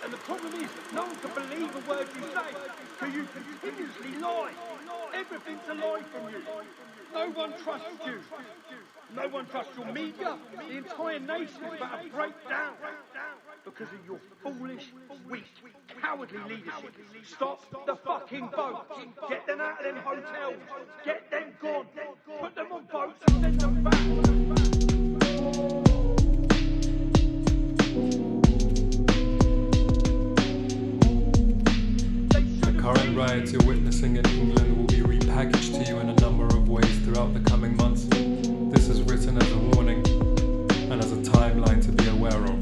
And the problem is, no one can believe a word you say, because you continuously lie. Everything's a lie from you. No one trusts you. No one trusts your media. The entire nation is about to break down because of your foolish, weak, cowardly leadership. Stop the fucking vote. Get them out of them hotels. Get them gone. Put them on boats and send them back. The current riots you're witnessing in England will be repackaged to you in a number of ways throughout the coming months. This is written as a warning and as a timeline to be aware of.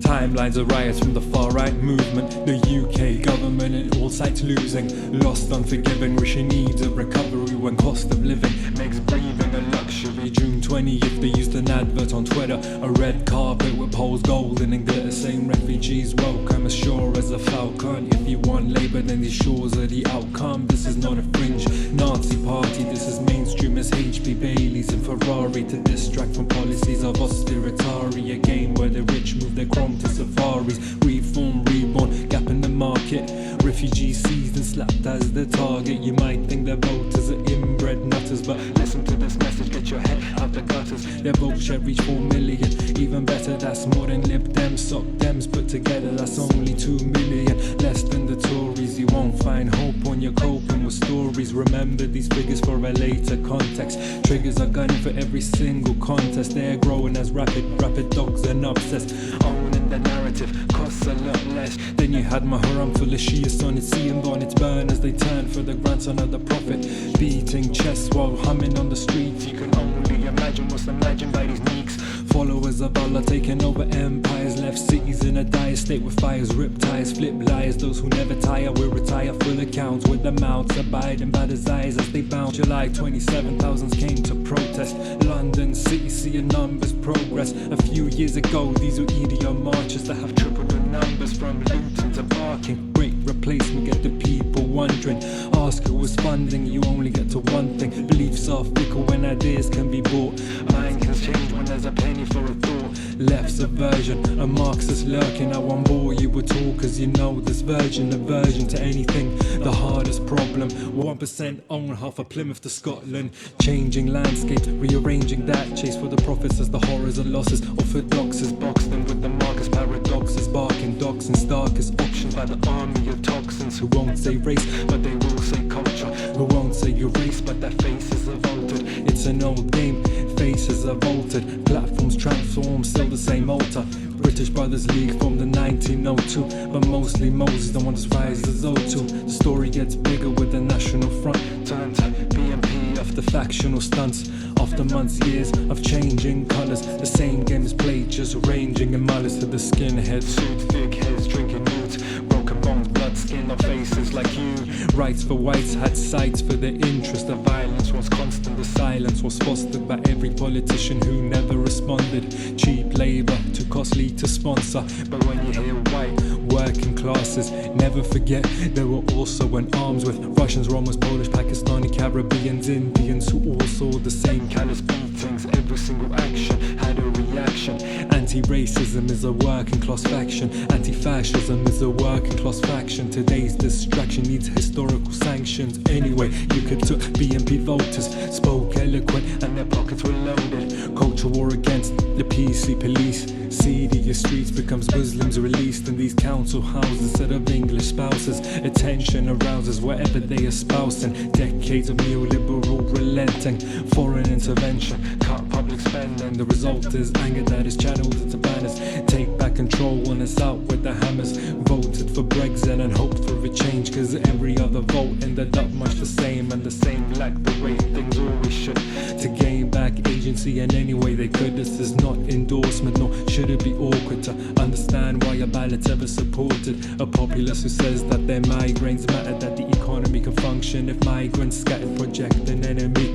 Timelines of riots from the far-right movement, the UK government and all sides losing, lost, unforgiving, wishing needs of recovery when cost of living makes breathing a luxury. June 20th, they used an advert on Twitter, a red carpet with poles golden and glitter saying refugees welcome, as sure as a falcon. If you want Labour, then these shores are the outcome. This is not a fringe Nazi party, this is mainstream as HB Baileys and Ferrari, to distract from policies of austerity, a game where the rich move their chrome to safaris. Reform, reborn, gap in the market, refugees seized and slapped as the target. You might think their voters are inbred nutters, but listen to this message, get your head out the gutters. Their vote share reach 4 million, even better, that's more than Lib Dems, Sock Dems put together, that's only 2 million, less than the Tories. You won't find hope when you're coping with stories. Remember these figures for a later context. Triggers are gunning for every single contest. They're growing as rapid dogs and obsessed. Owning the narrative costs a lot less. Then you had Muharram full of Shia on its sea and on its burn as they turn for the grandson of the prophet, beating chests while humming on the streets. You can only imagine what's imagined by these neeks. Followers of Allah taking over empires, left cities in a dire state with fires, ripped tires, flip liars. Those who never tire will retire, full accounts with their mouths abiding by desires as they bounce. July 27, thousands came to protest. London city seeing numbers progress. A few years ago, these were EDO marches that have tripled the numbers from Luton to Barking. Great replacement, get the people wondering. Ask who was funding, you only get to one thing. Beliefs are fickle when ideas can be bought. Mind can change when there's a penny for a thought. Left's a version, a Marxist lurking. I won't bore you at all, cause you know this version, aversion to anything. The hardest problem, 1% own half of Plymouth to Scotland. Changing landscapes, rearranging that chase for the profits as the horrors and losses. Orthodoxes box them with the Marcus paradoxes, barking dogs and starkest options by the army of toxins. Who won't say race, but they will say culture. Who won't say your race, but their faces have altered. It's an old game, faces have altered. Platforms transform, still the same altar. British Brothers League formed in 1902, but mostly Moses, the one that's rise as O2. The story gets bigger with the National Front. Turned to BNP after factional stunts. After months, years of changing colours, the same game is played, just ranging in malice to the skinheads. Suit thick heads, drinking newts, broken bones, blood skin on faces like you. Rights for whites had sights for their interest. The violence was constant, the silence was fostered by every politician who never responded. Cheap labour, too costly to sponsor. But when you hear white, working classes, never forget they were also in arms with Russians, Romans, Polish, Pakistani, Caribbeans, Indians, who all saw the same callous beatings. Every single action had a reaction. Anti-racism is a working class faction. Anti-fascism is a working class faction. Today's distraction needs historical sanctions. Anyway, you could took BNP voters, spoke eloquent and their pockets were loaded. Culture war against the PC police. Seedier streets becomes Muslims released in these council houses instead of English spouses. Attention arouses wherever they espousing. Decades of neoliberal relenting. Foreign intervention, cut public spending. The result is anger that is channeled into banners. Take back control when it's out with the hammers. Voted for Brexit and hoped for a change, cause every other vote ended up much the same, and the same lacked the way things always should. To gain back agency in any way they could. This is not endorsement, nor should it be awkward to understand why a ballot's ever supported a populace who says that their migraines matter, that the economy can function if migrants scattered, project an enemy.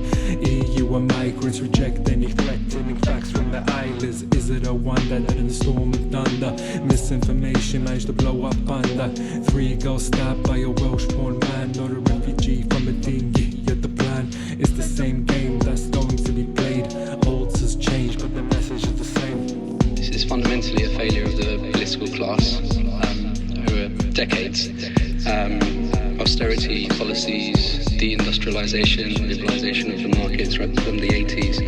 EU and migrants reject any threatening facts from the islands. Is it a wonder that in the storm and thunder misinformation managed to blow up under 3 girls stabbed by a Welsh-born man, not a refugee from a dinghy? Yet the plan is the same game that's going to be played. Olds has changed, but the message is the same. This is fundamentally a failure of the political class over decades. Austerity policies, deindustrialization, liberalization of the markets right from the 80s,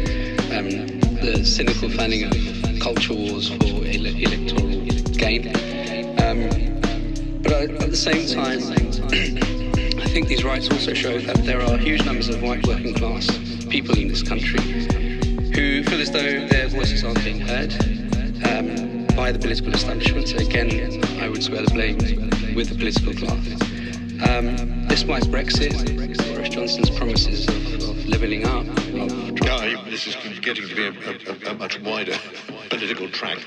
the cynical fanning of culture wars for electoral gain. But at the same time, I think these riots also show that there are huge numbers of white working class people in this country who feel as though their voices aren't being heard by the political establishment. So again, I would square the blame with the political class. Despite Brexit, Boris Johnson's promises of levelling up, This is getting to be a much wider political track.